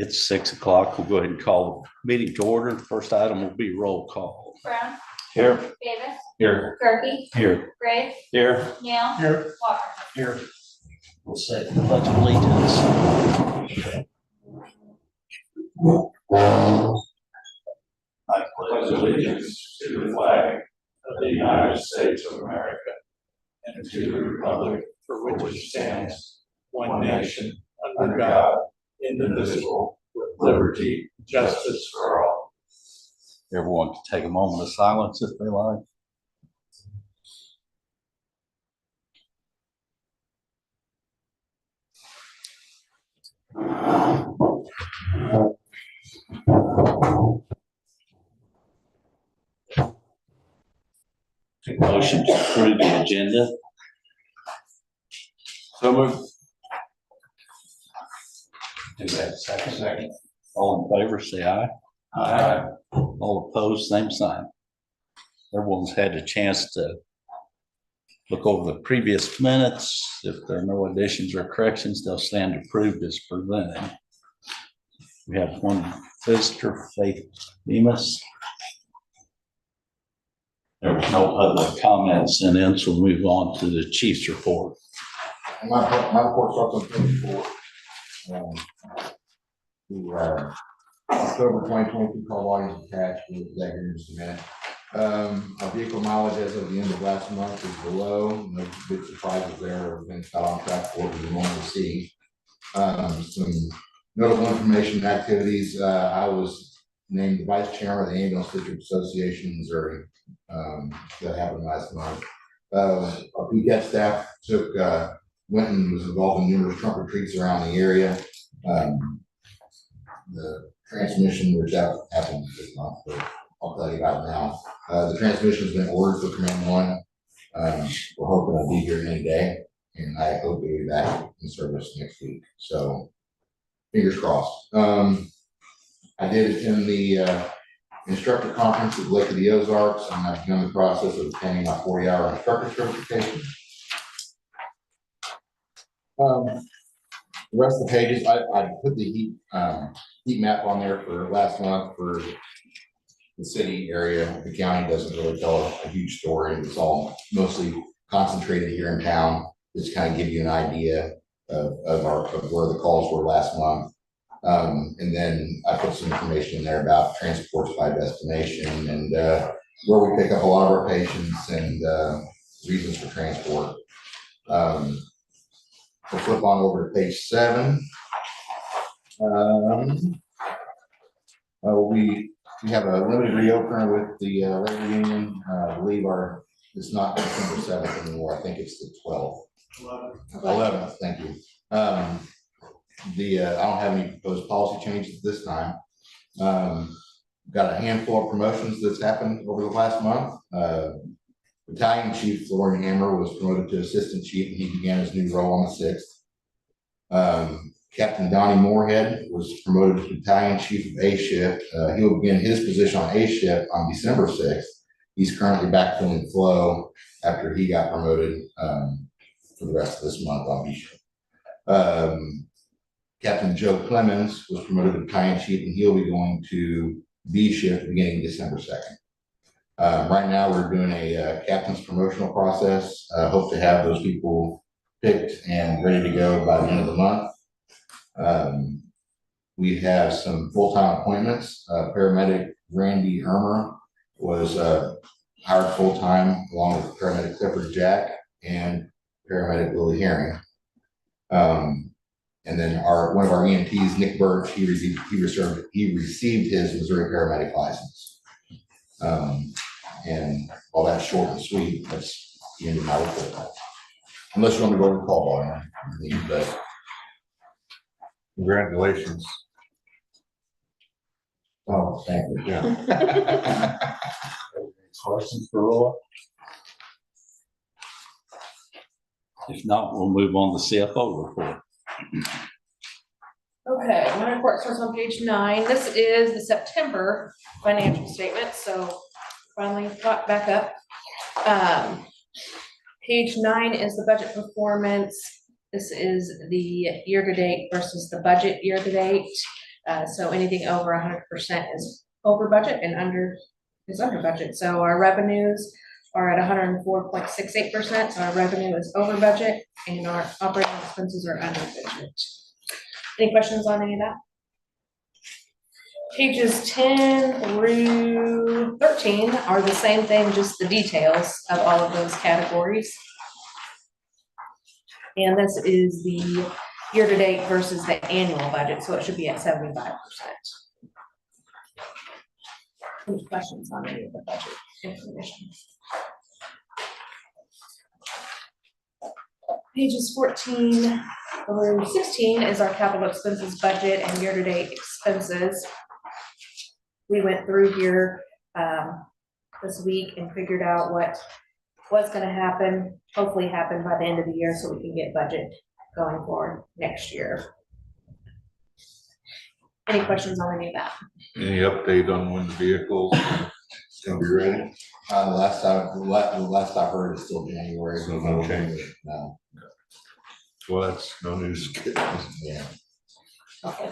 It's 6 o'clock. We'll go ahead and call the meeting to order. The first item will be roll call. Brown. Here. Davis. Here. Gerke. Here. Graves. Here. Neal. Here. Walker. Here. We'll say the pledge of allegiance. I pledge allegiance to the flag of the United States of America and to the republic for which it stands, one nation, under God, indivisible, with liberty, justice for all. Everyone can take a moment of silence if they like. Motion to approve the agenda. So moved. Do that second. All in favor, say aye. Aye. All opposed, same sign. Everyone's had a chance to look over the previous minutes. If there are no additions or corrections, they'll stand approved as presented. We have one visitor, Faith Bemis. There was no public comments, and then so we'll move on to the chief's report. My report starts on page 4. The October 2022 call volumes attached with executives minute. Our vehicle mileage as of the end of last month is below. No big surprises there. Everything's got on track for what we normally see. Some notable information and activities. I was named the vice chairman of the Ambulance District Association in Missouri. That happened last month. Our PCAD staff went and was involved in numerous trunk retreats around the area. The transmission, which happened this month, but I'll tell you about it now. The transmission has been ordered for Command 1. We're hoping it'll be here any day, and I hope it'll be back in service next week. So, fingers crossed. I did attend the instructor conference at Lake of the Ozarks, and I've begun the process of obtaining my 40-hour instructor certification. The rest of the pages, I put the heat map on there for last month for the city area. The county doesn't really tell a huge story. It's all mostly concentrated here in town. Just kind of give you an idea of where the calls were last month. And then I put some information in there about transports by destination and where we pick up a lot of our patients and reasons for transport. We'll flip on over to page 7. We have a limited reopener with the labor union. I believe it's not December 7th anymore. I think it's the 12th. 11th. Thank you. I don't have any proposed policy changes at this time. Got a handful of promotions that's happened over the last month. Battalion Chief Lauren Hammer was promoted to Assistant Chief, and he began his new role on the 6th. Captain Donnie Moorhead was promoted to Battalion Chief of A Shift. He will begin his position on A Shift on December 6th. He's currently backfilling Flo after he got promoted for the rest of this month on B Shift. Captain Joe Clemens was promoted to Battalion Chief, and he'll be going to B Shift beginning December 2nd. Right now, we're doing a captain's promotional process. Hope to have those people picked and ready to go by the end of the month. We have some full-time appointments. Paramedic Randy Ermer was hired full-time along with paramedic Clifford Jack, and paramedic Lily Herring. And then one of our EMTs, Nick Birch, he received his Missouri paramedic license. And all that's short and sweet. That's the end of my report. Unless you want to go to the call bar, but Congratulations. oh, thank you. Yeah. Questions for Roy? If not, we'll move on to CFO report. Okay, my report starts on page 9. This is the September financial statement, so finally got back up. Page 9 is the budget performance. This is the year-to-date versus the budget year-to-date. So anything over 100% is over budget and under is under budget. So our revenues are at 104.68%. So our revenue is over budget and our operating expenses are under budget. Any questions on any of that? Pages 10 through 13 are the same thing, just the details of all of those categories. And this is the year-to-date versus the annual budget, so it should be at 75%. Any questions on any of the budget information? Pages 14 through 16 is our capital expenses budget and year-to-date expenses. We went through here this week and figured out what was going to happen, hopefully happen by the end of the year so we can get budget going forward next year. Any questions on any of that? Any update on when the vehicle's gonna be ready? The last I heard is still January. So no change. No. Well, that's no news. Yeah. Okay.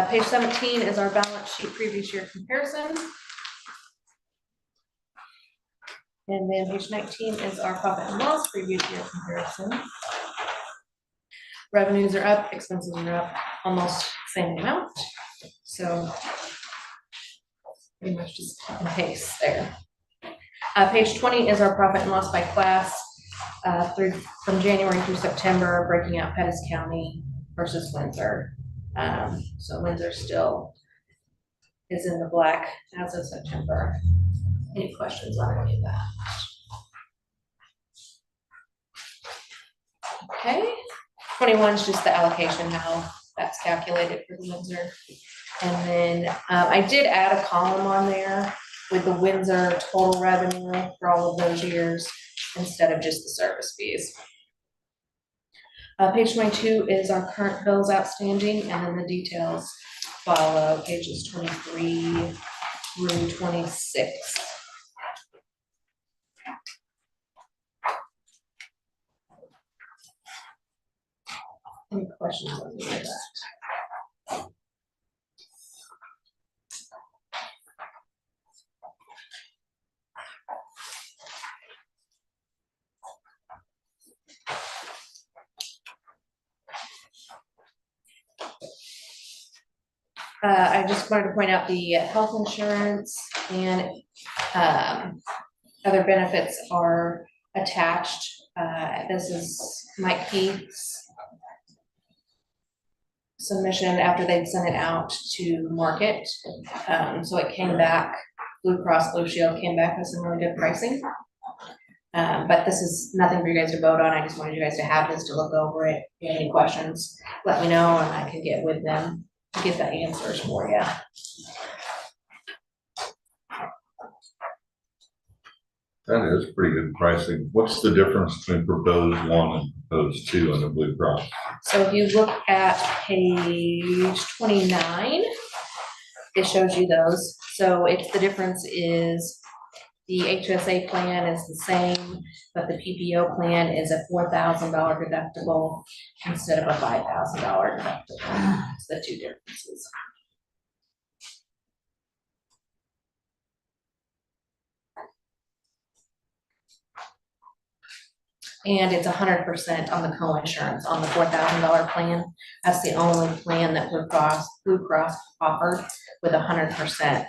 Page 17 is our balance sheet previous year comparison. And then page 19 is our profit and loss previous year comparison. Revenues are up, expenses are up, almost same amount. So pretty much just in pace there. Page 20 is our profit and loss by class from January through September, breaking out Pettis County versus Windsor. So Windsor still is in the black as of September. Any questions on any of that? Okay, 21 is just the allocation, how that's calculated for the Windsor. And then I did add a column on there with the Windsor total revenue for all of those years instead of just the service fees. Page 22 is our current bills outstanding, and then the details follow pages 23 through 26. Any questions on any of that? I just wanted to point out the health insurance and other benefits are attached. This is Mike Keith's submission after they'd sent it out to market. So it came back, Blue Cross Blue Shield came back with some really good pricing. But this is nothing for you guys to vote on. I just wanted you guys to have this to look over it. If you have any questions, let me know and I can get with them to get the answers for you. That is pretty good pricing. What's the difference between proposed 1 and proposed 2 on the Blue Cross? So if you look at page 29, it shows you those. So it's the difference is the HSA plan is the same, but the PPO plan is a $4,000 deductible instead of a $5,000 deductible. It's the two differences. And it's 100% on the co-insurance on the $4,000 plan. That's the only plan that Blue Cross offered with 100%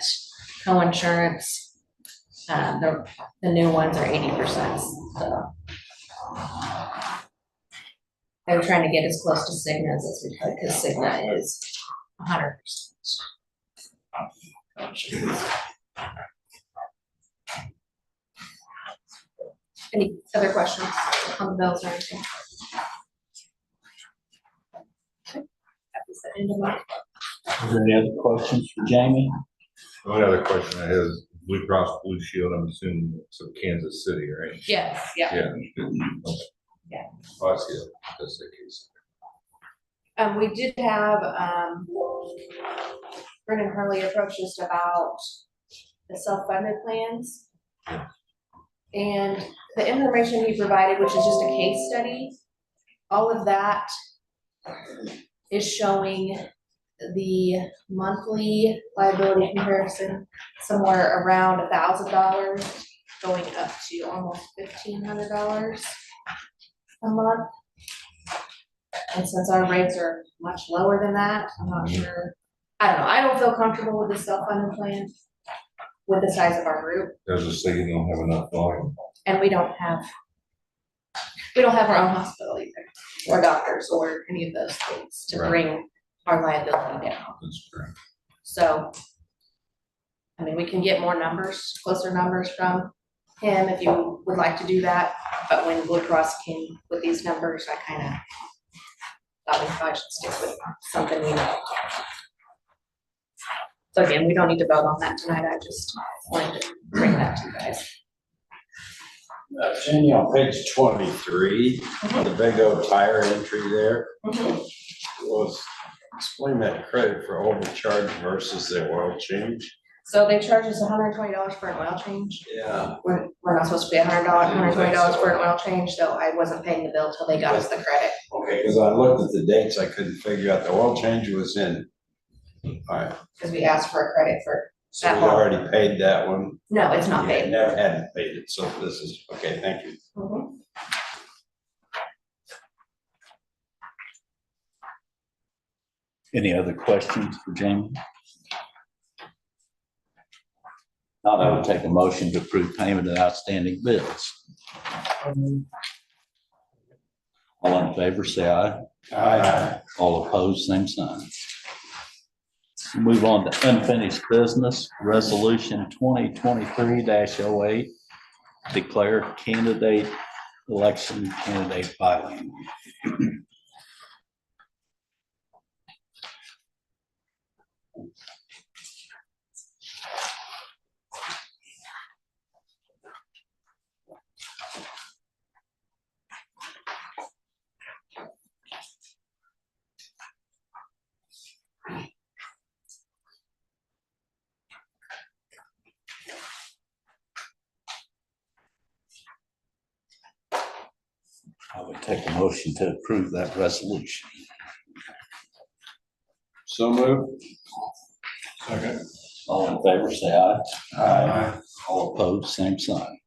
co-insurance. The new ones are 80%. So. They were trying to get as close to Cigna's as we could, because Cigna is 100%. Any other questions on the bills or anything? Okay, that was the end of my. Is there any other questions for Jamie? The only other question I have is Blue Cross Blue Shield, I'm assuming it's of Kansas City, right? Yes, yeah. Yeah. Yeah. Oh, I see it. That's the case. We did have, Brendan Hurley approached us about the self-funded plans. Yeah. And the information he provided, which is just a case study, all of that is showing the monthly liability comparison somewhere around $1,000, going up to almost $1,500 a month. And since our rates are much lower than that, I'm not sure. I don't know. I don't feel comfortable with the self-funded plan with the size of our group, There's a say you don't have enough volume. and we don't have our own hospital either, or doctors, or any of those things to Right. bring our liability down. That's correct. So, I mean, we can get more numbers, closer numbers from him if you would like to do that. But when Blue Cross came with these numbers, I kind of thought we probably should stick with something we know. So again, we don't need to vote on that tonight. I just wanted to bring that to you guys. Jenny, on page 23, the big old tire entry there was, explain that credit for overcharge versus the oil change. So they charge us $120 for an oil change. Yeah. We're not supposed to pay $120 for an oil change, so I wasn't paying the bill till they got us the credit. Okay, because I looked at the dates, I couldn't figure out the oil change was in. All right, Because we asked for a credit for, so That we one. already paid that one. no, it's not Yeah, paid. never hadn't paid it, so this is, okay, thank you. Mhm. Any other questions for Jamie? Not, I would take a motion to approve payment of outstanding bills. All in favor, say aye. Aye. All opposed, same sign. Move on to unfinished business, resolution 2023-08, declare candidate election candidate filing. I would take a motion to approve that resolution. So moved. Okay. All in favor, say aye. Aye. All opposed, same sign.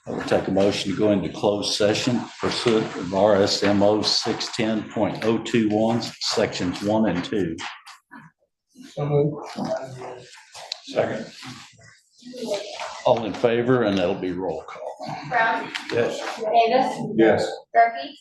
I would take a motion to go into closed session pursuant of RSMO 610.021, sections 1 and 2. Second. All in favor, and that'll be roll call. Brown, Yes. Davis, Yes. Durkee,